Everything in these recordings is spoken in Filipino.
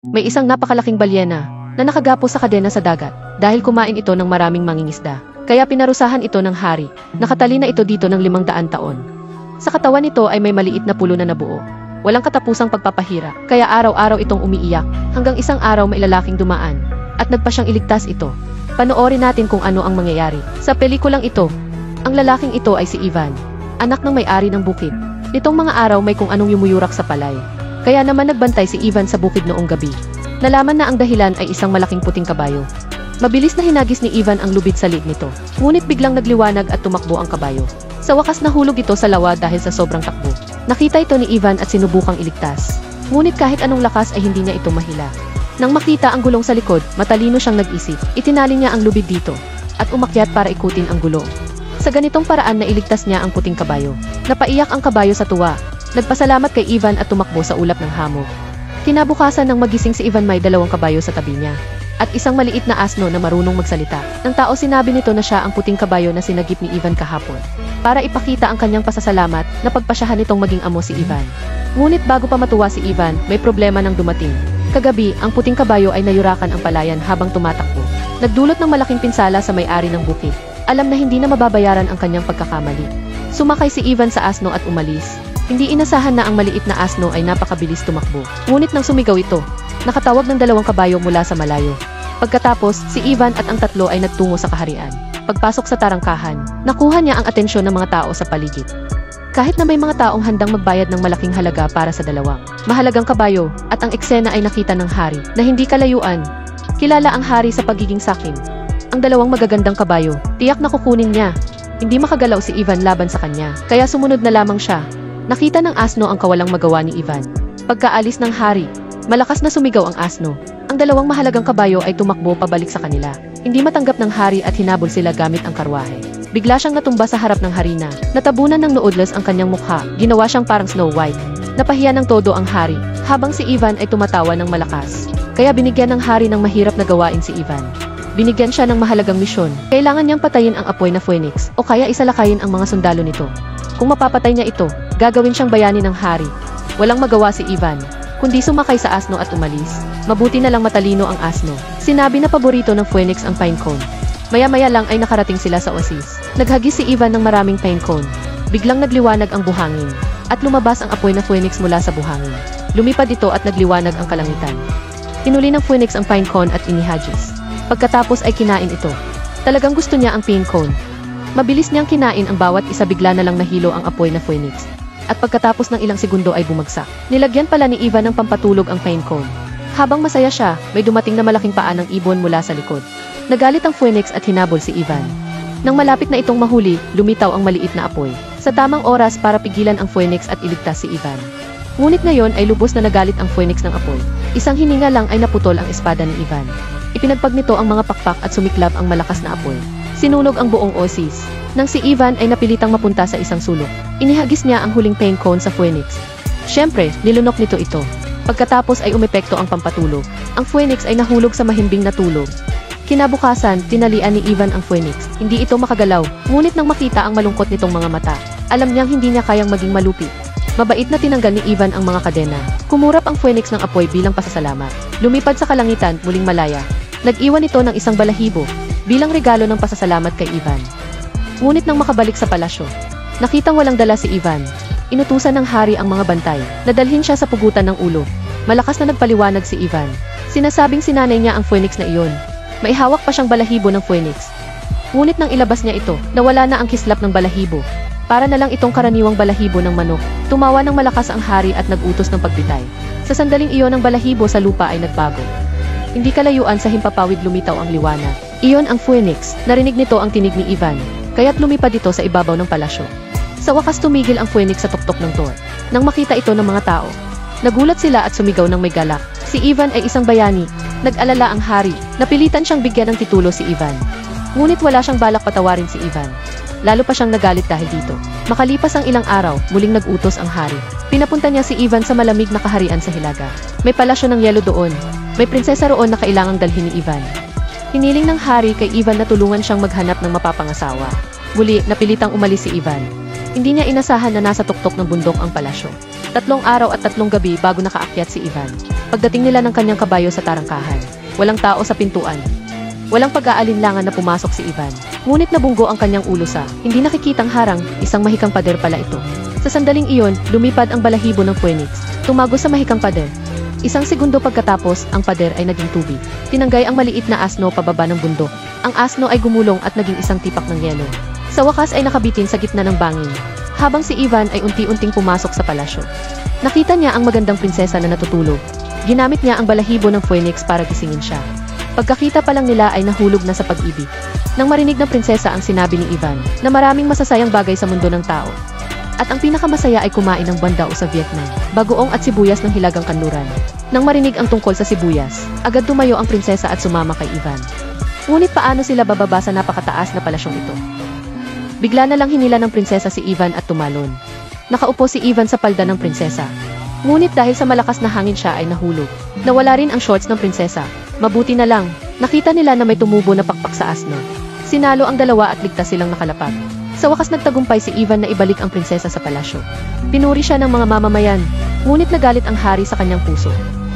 May isang napakalaking balyena na nakagapos sa kadena sa dagat dahil kumain ito ng maraming mangingisda. Kaya pinarusahan ito ng hari. Nakatali na ito dito ng 500 taon. Sa katawan nito ay may maliit na pulo na nabuo. Walang katapusang pagpapahira, kaya araw-araw itong umiiyak hanggang isang araw may lalaking dumaan at nagpa siyang iligtas ito. Panoorin natin kung ano ang mangyayari. Sa pelikulang ito, ang lalaking ito ay si Ivan, anak ng may-ari ng bukid. Nitong mga araw may kung anong yumuyurak sa palay. Kaya naman nagbantay si Ivan sa bukid noong gabi. Nalaman na ang dahilan ay isang malaking puting kabayo. Mabilis na hinagis ni Ivan ang lubid sa liig nito. Ngunit biglang nagliwanag at tumakbo ang kabayo. Sa wakas nahulog ito sa lawa dahil sa sobrang takbo. Nakita ito ni Ivan at sinubukang iligtas. Ngunit kahit anong lakas ay hindi niya ito mahila. Nang makita ang gulong sa likod, matalino siyang nag-isip. Itinali niya ang lubid dito at umakyat para ikutin ang gulong. Sa ganitong paraan na iligtas niya ang puting kabayo. Napaiyak ang kabayo sa tuwa. Nagpasalamat kay Ivan at tumakbo sa ulap ng hamog. Kinabukasan nang magising si Ivan may 2 kabayo sa tabi niya at isang maliit na asno na marunong magsalita. Ng tao sinabi nito na siya ang puting kabayo na sinagip ni Ivan kahapon. Para ipakita ang kanyang pasasalamat, napagpasyahan nitong maging amo si Ivan. Ngunit bago pa matuwa si Ivan, may problema nang dumating. Kagabi, ang puting kabayo ay nayurakan ang palayan habang tumatakbo. Nagdulot ng malaking pinsala sa may-ari ng bukid. Alam na hindi na mababayaran ang kanyang pagkakamali. Sumakay si Ivan sa asno at umalis. Hindi inasahan na ang maliit na asno ay napakabilis tumakbo. Ngunit nang sumigaw ito, nakatawag ng 2 kabayo mula sa malayo. Pagkatapos, si Ivan at ang 3 ay nagtungo sa kaharian. Pagpasok sa tarangkahan, nakuha niya ang atensyon ng mga tao sa paligid. Kahit na may mga taong handang magbayad ng malaking halaga para sa 2 mahalagang kabayo, at ang eksena ay nakita ng hari na hindi kalayuan. Kilala ang hari sa pagiging sakim. Ang 2 magagandang kabayo, tiyak na kukunin niya. Hindi makagalaw si Ivan laban sa kanya, kaya sumunod na lamang siya. Nakita ng asno ang kawalang magawa ni Ivan. Pagkaalis ng hari, malakas na sumigaw ang asno. Ang 2 mahalagang kabayo ay tumakbo pabalik sa kanila. Hindi matanggap ng hari at hinabol sila gamit ang karwahe. Bigla siyang natumba sa harap ng harina. Natabunan ng noodles ang kanyang mukha. Ginawa siyang parang Snow White. Napahiya ng todo ang hari, habang si Ivan ay tumatawa ng malakas. Kaya binigyan ng hari ng mahirap na gawain si Ivan. Binigyan siya ng mahalagang misyon. Kailangan niyang patayin ang apoy na Phoenix o kaya isalakayin ang mga sundalo nito. Kung mapapatay niya ito, gagawin siyang bayani ng hari. Walang magawa si Ivan, kundi sumakay sa asno at umalis. Mabuti na lang matalino ang asno. Sinabi na paborito ng Phoenix ang pine cone. Maya-maya lang ay nakarating sila sa oasis. Naghagis si Ivan ng maraming pine cone. Biglang nagliwanag ang buhangin, at lumabas ang apoy na Phoenix mula sa buhangin. Lumipad ito at nagliwanag ang kalangitan. Hinuli ng Phoenix ang pine cone at inihagis. Pagkatapos ay kinain ito. Talagang gusto niya ang pine cone. Mabilis niyang kinain ang bawat isa, bigla na lang nahilo ang apoy na Phoenix. At pagkatapos ng ilang segundo ay bumagsak. Nilagyan pala ni Ivan ng pampatulog ang pine cone. Habang masaya siya, may dumating na malaking paa ng ibon mula sa likod. Nagalit ang Phoenix at hinabol si Ivan. Nang malapit na itong mahuli, lumitaw ang maliit na apoy. Sa tamang oras para pigilan ang Phoenix at iligtas si Ivan. Ngunit ngayon ay lubos na nagalit ang Phoenix ng apoy. Isang hininga lang ay naputol ang espada ni Ivan. Ipinagpag nito ang mga pakpak at sumiklab ang malakas na apoy. Sinunog ang buong oasis. Nang si Ivan ay napilitang mapunta sa isang sulok, inihagis niya ang huling pine cone sa Phoenix. Siyempre, nilunok nito ito. Pagkatapos ay umepekto ang pampatulog. Ang Phoenix ay nahulog sa mahimbing na tulog. Kinabukasan, tinalian ni Ivan ang Phoenix. Hindi ito makagalaw, ngunit nang makita ang malungkot nitong mga mata, alam niyang hindi niya kayang maging malupit. Mabait na tinanggal ni Ivan ang mga kadena. Kumurap ang Phoenix ng apoy bilang pasasalamat. Lumipad sa kalangitan, muling malaya. Nag-iwan ito ng isang balahibo bilang regalo ng pasasalamat kay Ivan. Ngunit nang makabalik sa palasyo, nakitang walang dala si Ivan. Inutusan ng hari ang mga bantay na dalhin siya sa pugutan ng ulo. Malakas na nagpaliwanag si Ivan. Sinasabing sinanay niya ang Phoenix na iyon. May hawak pa siyang balahibo ng Phoenix. Ngunit nang ilabas niya ito, nawala na ang kislap ng balahibo. Para na lang itong karaniwang balahibo ng manok. Tumawa ng malakas ang hari at nag-utos ng pagbitay. Sa sandaling iyon ang balahibo sa lupa ay nagbago. Hindi kalayuan sa himpapawid lumitaw ang liwanag. Iyon ang Phoenix. Narinig nito ang tinig ni Ivan, kaya't lumipad ito sa ibabaw ng palasyo. Sa wakas tumigil ang Phoenix sa tuktok ng door. Nang makita ito ng mga tao, nagulat sila at sumigaw ng may galak. Si Ivan ay isang bayani. Nag-alala ang hari. Napilitan siyang bigyan ng titulo si Ivan. Ngunit wala siyang balak patawarin si Ivan. Lalo pa siyang nagalit dahil dito. Makalipas ang ilang araw, muling nag-utos ang hari. Pinapunta niya si Ivan sa malamig na kaharian sa Hilaga. May palasyo ng yelo doon. May prinsesa roon na kailangang dalhin ni Ivan. Hiniling ng hari kay Ivan na tulungan siyang maghanap ng mapapangasawa. Muli, napilitang umalis si Ivan. Hindi niya inasahan na nasa tuktok ng bundok ang palasyo. 3 araw at 3 gabi bago nakaakyat si Ivan. Pagdating nila ng kanyang kabayo sa tarangkahan, walang tao sa pintuan. Walang pag-aalinlangan na pumasok si Ivan. Ngunit nabunggo ang kanyang ulo sa hindi nakikitang harang, isang mahikang pader pala ito. Sa sandaling iyon, lumipad ang balahibo ng Phoenix, tumago sa mahikang pader. Isang segundo pagkatapos, ang pader ay naging tubig. Tinanggay ang maliit na asno pababa ng bundok. Ang asno ay gumulong at naging isang tipak ng yelo. Sa wakas ay nakabitin sa gitna ng bangin, habang si Ivan ay unti-unting pumasok sa palasyo. Nakita niya ang magandang prinsesa na natutulog. Ginamit niya ang balahibo ng Phoenix para gisingin siya. Pagkakita pa lang nila ay nahulog na sa pag-ibig. Nang marinig ng prinsesa ang sinabi ni Ivan na maraming masasayang bagay sa mundo ng tao. At ang pinakamasaya ay kumain ng bandao sa Vietnam, bagoong at sibuyas ng hilagang kanluran. Nang marinig ang tungkol sa sibuyas, agad tumayo ang prinsesa at sumama kay Ivan. Ngunit paano sila bababa sa napakataas na palasyong ito? Bigla na lang hinila ng prinsesa si Ivan at tumalon. Nakaupo si Ivan sa palda ng prinsesa. Ngunit dahil sa malakas na hangin siya ay nahulog. Nawala rin ang shorts ng prinsesa. Mabuti na lang, nakita nila na may tumubo na pakpak sa asno. Sinalo ang dalawa at ligtas silang nakalapag. Sa wakas nagtagumpay si Ivan na ibalik ang prinsesa sa palasyo. Pinuri siya ng mga mamamayan, ngunit nagalit ang hari sa kanyang puso.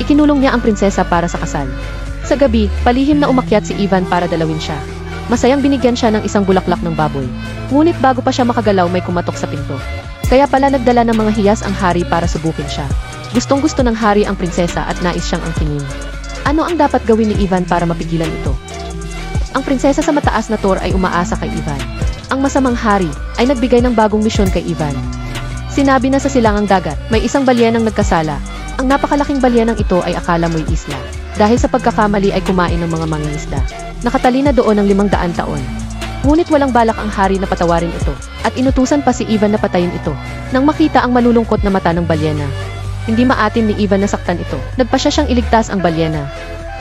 Ikinulong niya ang prinsesa para sa kasal. Sa gabi, palihim na umakyat si Ivan para dalawin siya. Masayang binigyan siya ng isang bulaklak ng baboy. Ngunit bago pa siya makagalaw may kumatok sa pinto. Kaya pala nagdala ng mga hiyas ang hari para subukin siya. Gustong-gusto ng hari ang prinsesa at nais siyang angkinin. Ano ang dapat gawin ni Ivan para mapigilan ito? Ang prinsesa sa mataas na tower ay umaasa kay Ivan. Ang masamang hari ay nagbigay ng bagong misyon kay Ivan. Sinabi na sa silangang dagat, may isang balyenang nagkasala. Ang napakalaking balyenang ito ay akala mo'y isla. Dahil sa pagkakamali ay kumain ng mga mangingisda. Nakatali na doon ng 500 taon. Ngunit walang balak ang hari na patawarin ito, at inutusan pa si Ivan na patayin ito. Nang makita ang malulungkot na mata ng balyena, hindi maatim ni Ivan na saktan ito. Nagpasya siyang iligtas ang balyena.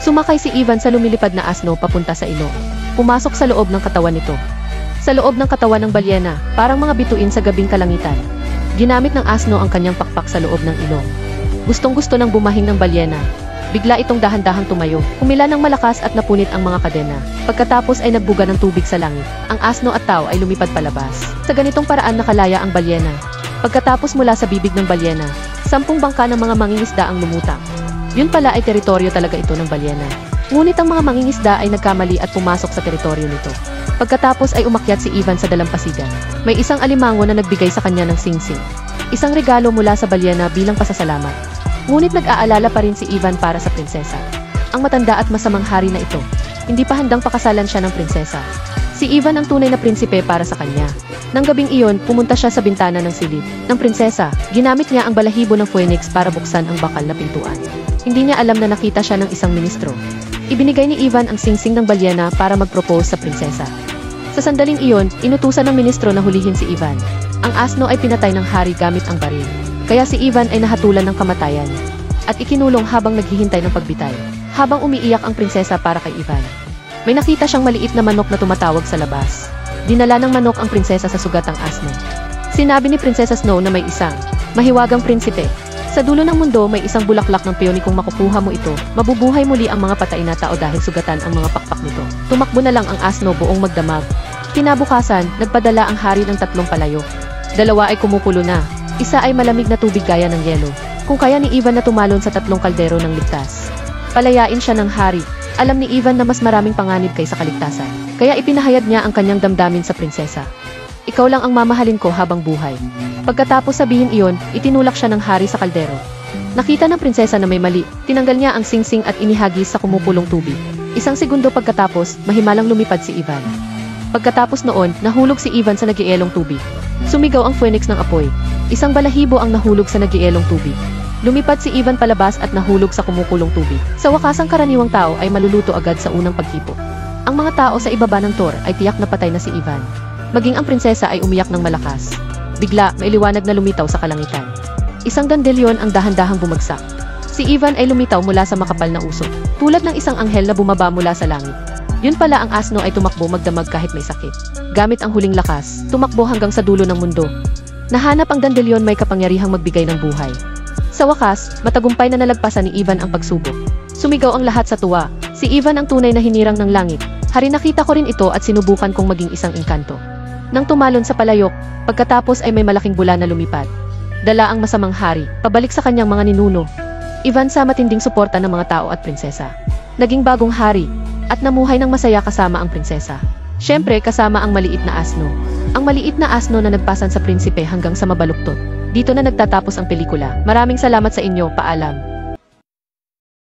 Sumakay si Ivan sa lumilipad na asno papunta sa ilog. Pumasok sa loob ng katawan nito. Sa loob ng katawan ng balyena, parang mga bituin sa gabing kalangitan. Ginamit ng asno ang kanyang pakpak sa loob ng ilong. Gustong-gusto ng bumahing ng balyena. Bigla itong dahan-dahang tumayo, humila ng malakas at napunit ang mga kadena. Pagkatapos ay nagbuga ng tubig sa langit. Ang asno at tao ay lumipad palabas. Sa ganitong paraan nakalaya ang balyena. Pagkatapos mula sa bibig ng balyena, 10 bangka ng mga mangingisda ang lumutang. Yun pala ay teritoryo talaga ito ng balyena. Ngunit ang mga mangingisda ay nagkamali at pumasok sa teritoryo nito. Pagkatapos ay umakyat si Ivan sa dalampasigan. May isang alimango na nagbigay sa kanya ng singsing. Isang regalo mula sa balyena bilang pasasalamat. Ngunit nag-aalala pa rin si Ivan para sa prinsesa. Ang matanda at masamang hari na ito. Hindi pa handang pakasalan siya ng prinsesa. Si Ivan ang tunay na prinsipe para sa kanya. Nang gabing iyon, pumunta siya sa bintana ng silid ng prinsesa. Ginamit niya ang balahibo ng Phoenix para buksan ang bakal na pintuan. Hindi niya alam na nakita siya ng isang ministro. Ibinigay ni Ivan ang singsing ng balyena para mag-propose sa prinsesa. Sa sandaling iyon, inutusan ng ministro na hulihin si Ivan. Ang asno ay pinatay ng hari gamit ang baril. Kaya si Ivan ay nahatulan ng kamatayan. At ikinulong habang naghihintay ng pagbitay. Habang umiiyak ang prinsesa para kay Ivan. May nakita siyang maliit na manok na tumatawag sa labas. Dinala ng manok ang prinsesa sa sugatang asno. Sinabi ni Prinsesa Snow na may isang mahiwagang prinsipe. Sa dulo ng mundo may isang bulaklak ng peony, kung makukuha mo ito, mabubuhay muli ang mga patay na tao dahil sugatan ang mga pakpak nito. Tumakbo na lang ang asno buong magdamag. Kinabukasan, nagpadala ang hari ng 3 palayok. 2 ay kumukulo na. Isa ay malamig na tubig gaya ng yelo. Kung kaya ni Ivan na tumalon sa 3 kaldero ng ligtas. Palayain siya ng hari. Alam ni Ivan na mas maraming panganib kaysa kaligtasan. Kaya ipinahayag niya ang kanyang damdamin sa prinsesa. Ikaw lang ang mamahalin ko habang buhay. Pagkatapos sabihin iyon, itinulak siya ng hari sa kaldero. Nakita ng prinsesa na may mali, tinanggal niya ang singsing at inihagis sa kumupulong tubig. 1 segundo pagkatapos, mahimalang lumipad si Ivan. Pagkatapos noon, nahulog si Ivan sa nagielong tubig. Sumigaw ang Phoenix ng apoy. 1 balahibo ang nahulog sa nagielong tubig. Lumipad si Ivan palabas at nahulog sa kumukulong tubig. Sa wakas ang karaniwang tao ay maluluto agad sa unang paghipo. Ang mga tao sa ibaba ng tor ay tiyak na patay na si Ivan. Maging ang prinsesa ay umiyak ng malakas. Bigla, may liwanag na lumitaw sa kalangitan. 1 dandelion ang dahan-dahang bumagsak. Si Ivan ay lumitaw mula sa makapal na usok, tulad ng isang anghel na bumaba mula sa langit. Yun pala, ang asno ay tumakbo magdamag kahit may sakit. Gamit ang huling lakas, tumakbo hanggang sa dulo ng mundo. Nahanap ang dandelion may kapangyarihang magbigay ng buhay. Sa wakas, matagumpay na nalagpasan ni Ivan ang pagsubok. Sumigaw ang lahat sa tuwa. Si Ivan ang tunay na hinirang ng langit. Hari, nakita ko rin ito at sinubukan kong maging isang engkanto. Nang tumalon sa palayok, pagkatapos ay may malaking bula na lumipad. Dala ang masamang hari, pabalik sa kanyang mga ninuno. Ivan sa matinding suporta ng mga tao at prinsesa. Naging bagong hari, at namuhay ng masaya kasama ang prinsesa. Siyempre kasama ang maliit na asno. Ang maliit na asno na nagpasan sa prinsipe hanggang sa mabaluktot. Dito na nagtatapos ang pelikula. Maraming salamat sa inyo, paalam.